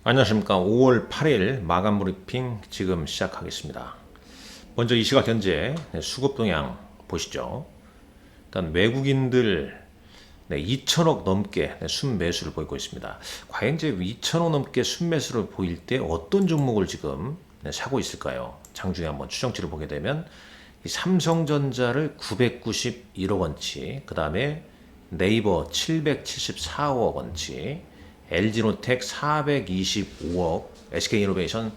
안녕하십니까. 5월 8일 마감 브리핑 지금 시작하겠습니다. 먼저 이 시각 현재 수급 동향 보시죠. 일단 외국인들 2천억 넘게 순매수를 보이고 있습니다. 과연 이제 2천억 넘게 순매수를 보일 때 어떤 종목을 지금 사고 있을까요? 장중에 한번 추정치를 보게 되면 이 삼성전자를 991억 원치, 그 다음에 네이버 774억 원치, LG노텍 425억, SK이노베이션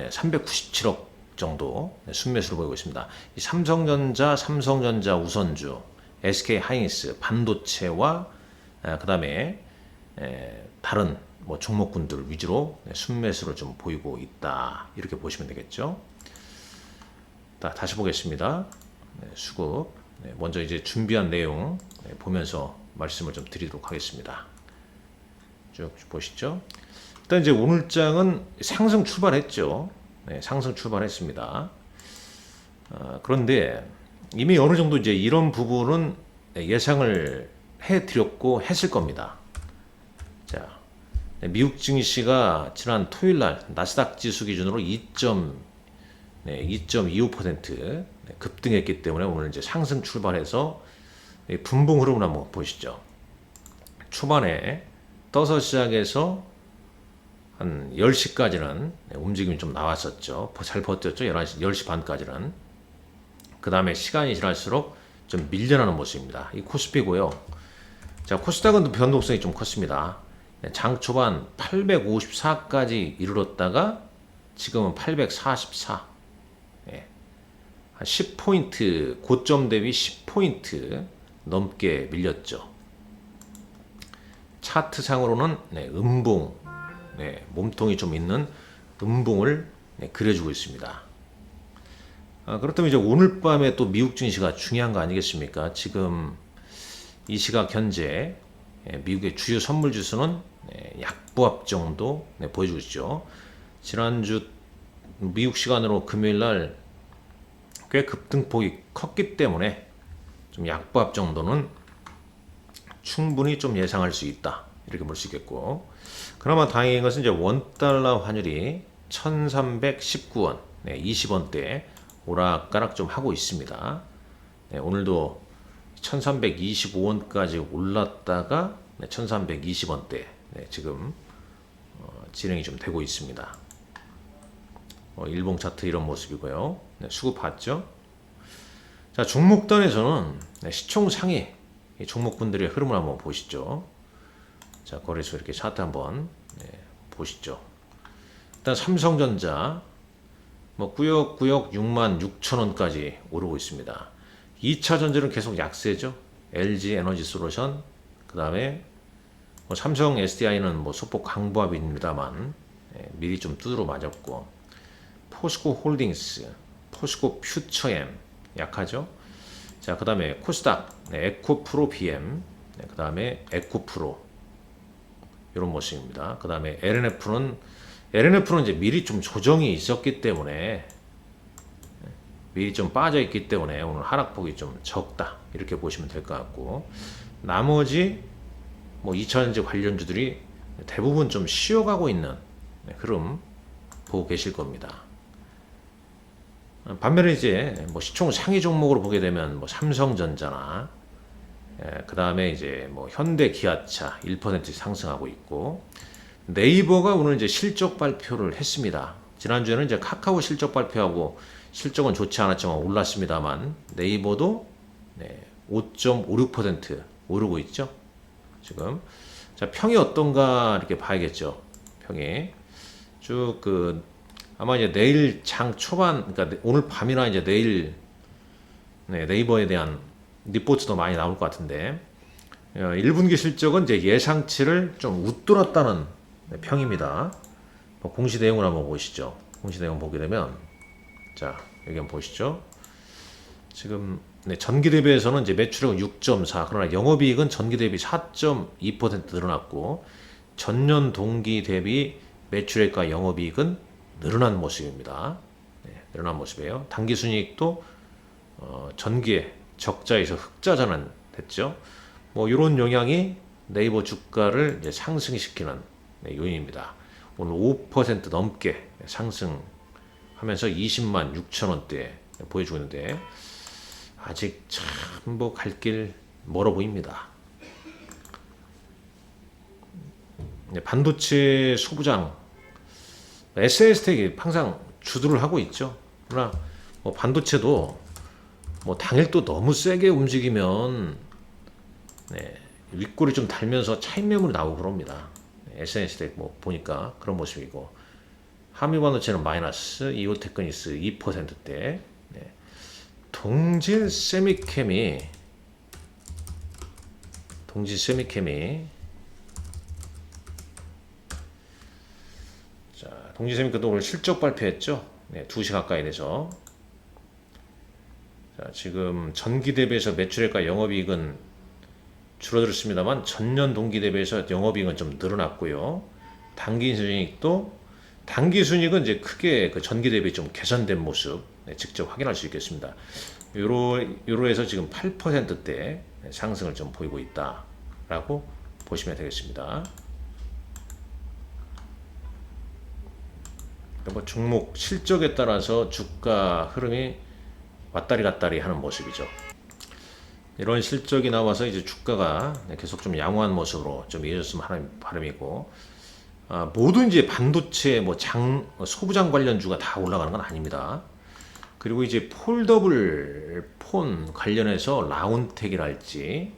397억 정도 순매수를 보이고 있습니다. 이 삼성전자 우선주, SK하이닉스, 반도체와 그 다음에 다른 뭐 종목군들 위주로 순매수를 좀 보이고 있다. 이렇게 보시면 되겠죠. 다시 보겠습니다. 수급. 먼저 이제 준비한 내용 보면서 말씀을 좀 드리도록 하겠습니다. 쭉 보시죠. 일단 이제 오늘 장은 상승 출발했죠. 상승 출발했습니다. 그런데 이미 어느 정도 이제 이런 부분은 예상을 해드렸고 했을 겁니다. 자, 미국 증시가 지난 토요일 날 나스닥 지수 기준으로 2.25% 급등했기 때문에 오늘 이제 상승 출발해서 분봉 흐름을 한번 보시죠. 초반에 떠서 시작해서 한 10시까지는 움직임이 좀 나왔었죠. 잘 버텼죠. 10시 반까지는. 그 다음에 시간이 지날수록 좀 밀려나는 모습입니다. 이 코스피고요. 자, 코스닥은 변동성이 좀 컸습니다. 장 초반 854까지 이르렀다가 지금은 844. 한 10포인트, 고점 대비 10포인트 넘게 밀렸죠. 차트상으로는 음봉, 몸통이 좀 있는 음봉을 그려주고 있습니다. 그렇다면 이제 오늘 밤에 또 미국 증시가 중요한 거 아니겠습니까? 지금 이 시각 현재 미국의 주요 선물 지수는 약보합 정도 보여주고 있죠. 지난주 미국 시간으로 금요일 날 꽤 급등폭이 컸기 때문에 좀 약보합 정도는 충분히 좀 예상할 수 있다. 이렇게 볼 수 있겠고. 그나마 다행인 것은 이제 원달러 환율이 1319원, 20원대 오락가락 좀 하고 있습니다. 오늘도 1325원까지 올랐다가 1320원대 지금 진행이 좀 되고 있습니다. 일봉 차트 이런 모습이고요. 수급 봤죠? 자, 종목단에서는 시총 상위 종목분들의 흐름을 한번 보시죠. 자, 거래소 이렇게 차트 한번 보시죠. 일단 삼성전자 뭐 꾸역꾸역 66,000원까지 오르고 있습니다. 2차 전지는 계속 약세죠. LG 에너지솔루션, 그 다음에 뭐 삼성 SDI는 뭐 소폭 강보합입니다만 미리 좀 두드러 맞았고, 포스코 홀딩스, 포스코 퓨처엠 약하죠. 자, 그 다음에 코스닥, 에코프로 BM, 그 다음에 에코프로 이런 모습입니다. 그 다음에 LNF는 이제 미리 좀 조정이 있었기 때문에 미리 좀 빠져 있기 때문에 오늘 하락폭이 좀 적다 이렇게 보시면 될 것 같고, 나머지 뭐 2차전지 관련주들이 대부분 좀 쉬어가고 있는 흐름 보고 계실 겁니다. 반면에 이제 뭐 시총 상위 종목으로 보게 되면 뭐 삼성전자나 그 다음에 이제 뭐 현대 기아차 1% 상승하고 있고, 네이버가 오늘 이제 실적 발표를 했습니다. 지난주에는 이제 카카오 실적 발표하고 실적은 좋지 않았지만 올랐습니다만 네이버도 5.56% 오르고 있죠. 지금 자, 평이 어떤가 이렇게 봐야겠죠. 평이 쭉 아마 이제 내일 장 초반, 그러니까 오늘 밤이나 이제 내일 네이버에 대한 리포트도 많이 나올 것 같은데 1분기 실적은 이제 예상치를 좀 웃돌았다는 평입니다. 공시 내용을 한번 보시죠. 공시 내용 보게 되면 자, 여기 한번 보시죠. 지금 전기 대비해서는 이제 매출액은 6.4, 그러나 영업이익은 전기 대비 4.2% 늘어났고, 전년 동기 대비 매출액과 영업이익은 늘어난 모습입니다. 늘어난 모습이에요. 당기순이익도 전기에 적자에서 흑자 전환 됐죠. 뭐 이런 영향이 네이버 주가를 이제 상승시키는 요인입니다. 오늘 5% 넘게 상승하면서 20만 6천 원대 보여주고 있는데 아직 참 뭐 갈 길 멀어 보입니다. 반도체 소부장 SS텍이 항상 주도를 하고 있죠. 그러나 뭐 반도체도 뭐 당일 또 너무 세게 움직이면 윗골이 좀 달면서 차익 매물이 나오고 그럽니다. SNS텍 뭐 보니까 그런 모습이고, 한미반도체는 마이너스, 이오테크니스 2%대, 동진 세미케미 자, 동진 세미케미도 오늘 실적 발표했죠. 2시 가까이 돼서. 자, 지금 전기 대비해서 매출액과 영업이익은 줄어들었습니다만 전년 동기 대비해서 영업이익은 좀 늘어났고요. 당기순이익은 이제 크게 그 전기 대비 좀 개선된 모습 직접 확인할 수 있겠습니다. 요로에서 지금 8%대 상승을 좀 보이고 있다라고 보시면 되겠습니다. 뭐 종목 실적에 따라서 주가 흐름이 왔다리 갔다리 하는 모습이죠. 이런 실적이 나와서 이제 주가가 계속 좀 양호한 모습으로 좀 이어졌으면 하는 바람이고, 모든 이제 반도체 소부장 관련주가 다 올라가는 건 아닙니다. 그리고 이제 폴더블 폰 관련해서 라운텍이랄지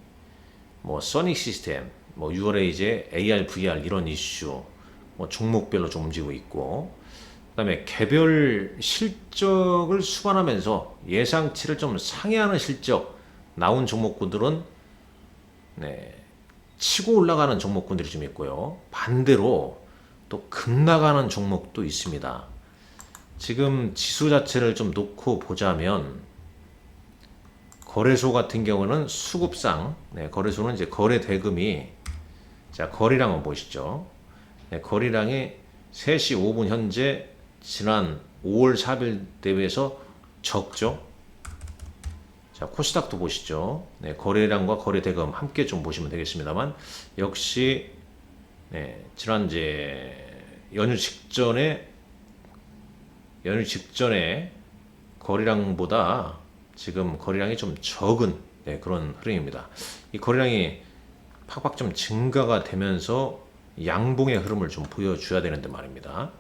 뭐 써닉 시스템, 뭐 6월에 이제 AR, VR 이런 이슈 뭐 종목별로 좀 움직이고 있고, 그다음에 개별 실적을 수반하면서 예상치를 좀 상회하는 실적 나온 종목군들은 치고 올라가는 종목군들이 좀 있고요. 반대로 또 급나가는 종목도 있습니다. 지금 지수 자체를 좀 놓고 보자면 거래소 같은 경우는 수급상 거래소는 이제 거래 대금이, 자 거래량을 보시죠. 거래량이 3시 5분 현재 지난 5월 4일 대비해서 적죠. 자, 코스닥도 보시죠. 거래량과 거래 대금 함께 좀 보시면 되겠습니다만, 역시 지난 이제 연휴 직전에 거래량보다 지금 거래량이 좀 적은 그런 흐름입니다. 이 거래량이 팍팍 좀 증가가 되면서 양봉의 흐름을 좀 보여줘야 되는데 말입니다.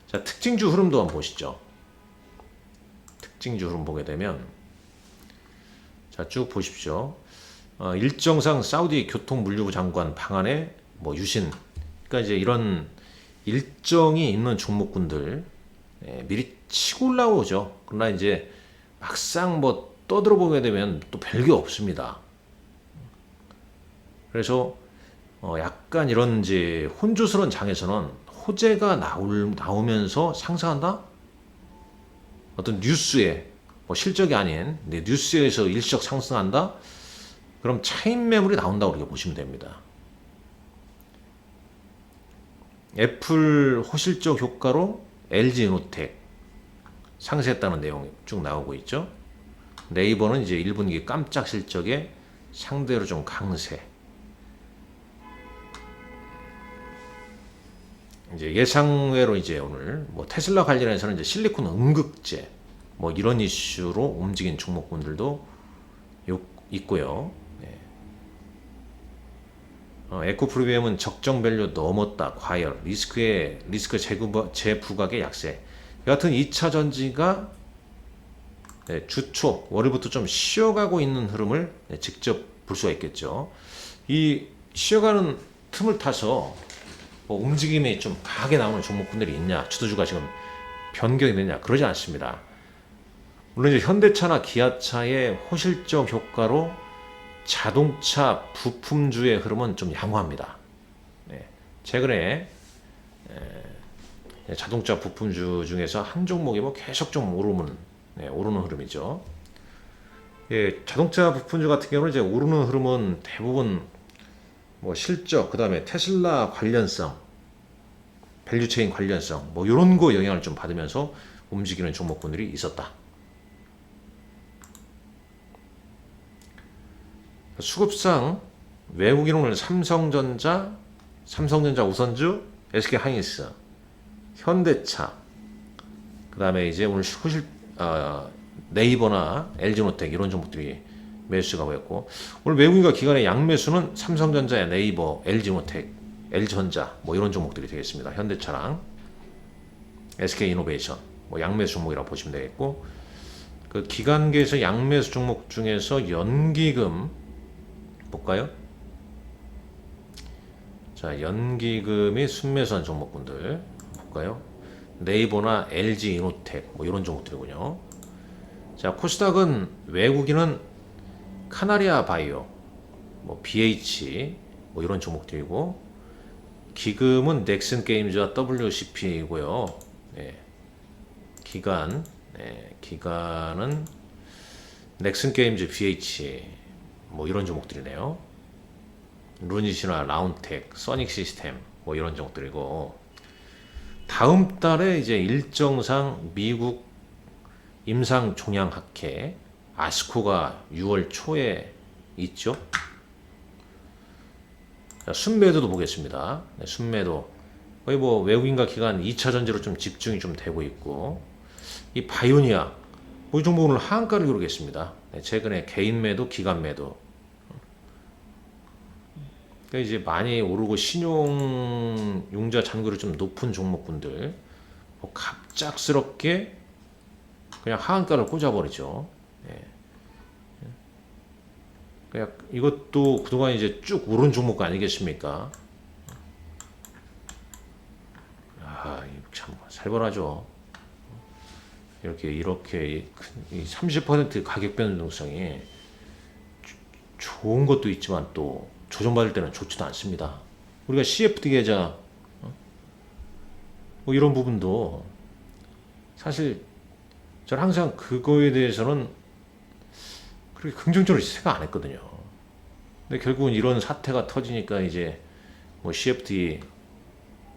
자, 특징주 흐름도 한번 보시죠. 특징주 흐름 보게 되면, 자, 쭉 보십시오. 일정상 사우디 교통물류부 장관 방한에 뭐 유신, 그러니까 이제 이런 일정이 있는 종목군들 미리 치고 올라오죠. 그러나 이제 막상 뭐 떠들어 보게 되면 또 별게 없습니다. 그래서 약간 이런 이제 혼조스러운 장에서는 호재가 나오면서 상승한다? 어떤 뉴스에 뭐 실적이 아닌 뉴스에서 일시적 상승한다? 그럼 차익 매물이 나온다고 이렇게 보시면 됩니다. 애플 호실적 효과로 LG에너텍 상승했다는 내용이 쭉 나오고 있죠. 네이버는 이제 1분기 깜짝 실적에 상대로 좀 강세. 이제 예상외로 이제 오늘 뭐 테슬라 관련해서는 이제 실리콘 음극재 뭐 이런 이슈로 움직인 종목군들도 있고요. 에코프리미엄은 적정 밸류 넘었다. 과열. 리스크 재부각의 약세. 여하튼 2차 전지가 주초 월요일부터 좀 쉬어가고 있는 흐름을 직접 볼 수가 있겠죠. 이 쉬어가는 틈을 타서 뭐 움직임이 좀 강하게 나오는 종목군들이 있냐, 주도주가 지금 변경이 되냐, 그러지 않습니다. 물론 이제 현대차나 기아차의 호실적 효과로 자동차 부품주의 흐름은 좀 양호합니다. 최근에 자동차 부품주 중에서 한 종목이 뭐 계속 좀 오르는 흐름이죠. 자동차 부품주 같은 경우는 이제 오르는 흐름은 대부분 뭐 실적, 그 다음에 테슬라 관련성, 밸류체인 관련성, 뭐 이런 거 영향을 좀 받으면서 움직이는 종목군들이 있었다. 수급상 외국인은 삼성전자 우선주 SK 하이닉스, 현대차, 그 다음에 이제 오늘 네이버나 LG노텍 이런 종목들이 매수가 보였고, 오늘 외국인과 기관의 양매수는 삼성전자, 네이버, LG노텍, LG전자 뭐 이런 종목들이 되겠습니다. 현대차랑 SK이노베이션 뭐 양매수 종목이라고 보시면 되겠고, 그 기관계에서 양매수 종목 중에서 연기금 볼까요? 자, 연기금이 순매수한 종목군들 볼까요? 네이버나 LG이노텍 뭐 이런 종목들이군요. 자, 코스닥은 외국인은 카나리아 바이오, 뭐 BH 뭐 이런 종목들이고, 기금은 넥슨 게임즈와 WCP이고요. 네. 기간은 넥슨 게임즈, BH 뭐 이런 종목들이네요. 루닛이나 라운텍, 써닉 시스템 뭐 이런 종목들이고, 다음 달에 이제 일정상 미국 임상종양학회 아스코가 6월 초에 있죠. 자, 순매도도 보겠습니다. 네, 순매도 거의 뭐 외국인과 기관 2차 전지로 좀 집중이 좀 되고 있고, 이 바이오니아 이 종목 오늘 하한가를 기록했습니다. 네, 최근에 개인 매도, 기관 매도. 그러니까 이제 많이 오르고 신용 융자 잔고율이 좀 높은 종목군들 뭐 갑작스럽게 그냥 하한가를 꽂아버리죠. 네. 그냥 이것도 그동안 이제 쭉 오른 종목 아니겠습니까? 참 살벌하죠. 이렇게 30% 가격 변동성이 좋은 것도 있지만 또 조정받을 때는 좋지도 않습니다. 우리가 CFD 계좌 뭐 이런 부분도 사실 저는 항상 그거에 대해서는 그렇게 긍정적으로 생각 안 했거든요. 근데 결국은 이런 사태가 터지니까 이제 뭐 CFD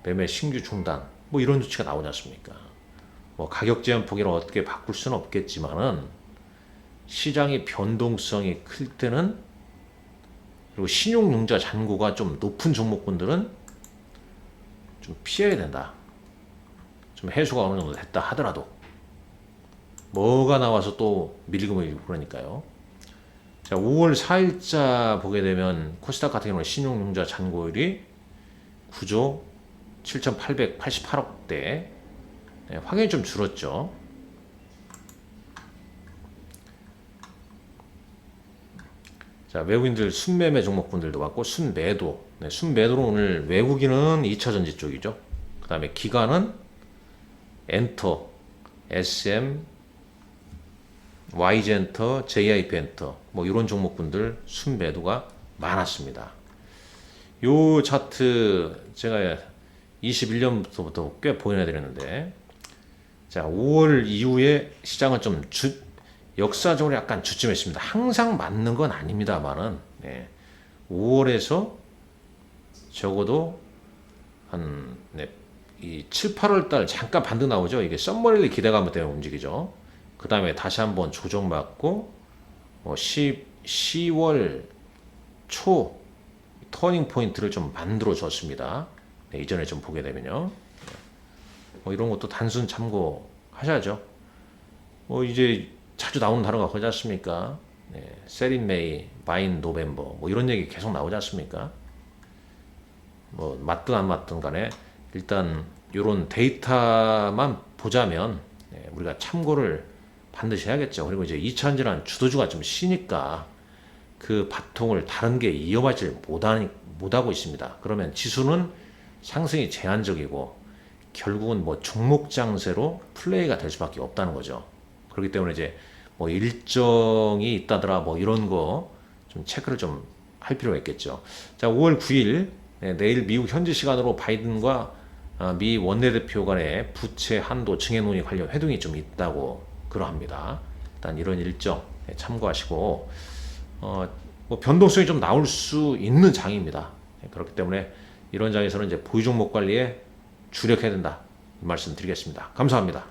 매매 신규 중단 뭐 이런 조치가 나오지 않습니까? 뭐 가격 제한 폭이를 어떻게 바꿀 수는 없겠지만은 시장의 변동성이 클 때는, 그리고 신용융자 잔고가 좀 높은 종목군들은 좀 피해야 된다. 좀 해소가 어느 정도 됐다 하더라도 뭐가 나와서 또 밀리고 그러니까요. 자, 5월 4일자 보게 되면 코스닥 같은 경우는 신용융자 잔고율이 9조 7,888억대, 네, 확연히 좀 줄었죠. 자, 외국인들 순매매 종목분들도 왔고, 순매도. 네, 순매도로 오늘 외국인은 2차전지 쪽이죠. 그 다음에 기관은 엔터, SM, YG엔터, JIP엔터 뭐 이런 종목분들 순매도가 많았습니다. 요 차트 제가 21년부터 꽤 보여드렸는데, 자, 5월 이후에 시장은 좀 역사적으로 약간 주춤했습니다. 항상 맞는 건 아닙니다만은, 네, 5월에서 적어도 이 7, 8월 달 잠깐 반등 나오죠. 이게 썸머랠리 기대감 때문에 움직이죠. 그 다음에 다시 한번 조정받고 10월 초 터닝 포인트를 좀 만들어 줬습니다. 네, 이전에 좀 보게 되면요. 이런 것도 단순 참고하셔야죠. 이제 자주 나오는 단어가 그러지 않습니까? 네, 셀인 메이, 바인 노벤버 뭐 이런 얘기 계속 나오지 않습니까? 맞든 안 맞든 간에 일단 이런 데이터만 보자면, 네, 우리가 참고를 반드시 해야겠죠. 그리고 이제 2차전지란 주도주가 좀 쉬니까 그 바통을 다른 게 이어받지 못하고 있습니다. 그러면 지수는 상승이 제한적이고 결국은 종목 장세로 플레이가 될 수밖에 없다는 거죠. 그렇기 때문에 이제 일정이 있다더라 이런 거 좀 체크를 좀 할 필요가 있겠죠. 자, 5월 9일 내일 미국 현지 시간으로 바이든과 미 원내대표 간의 부채 한도 증액 논의 관련 회동이 좀 있다고 그러합니다. 일단 이런 일정 참고하시고, 변동성이 좀 나올 수 있는 장입니다. 그렇기 때문에 이런 장에서는 이제 보유 종목 관리에 주력해야 된다, 이 말씀 드리겠습니다. 감사합니다.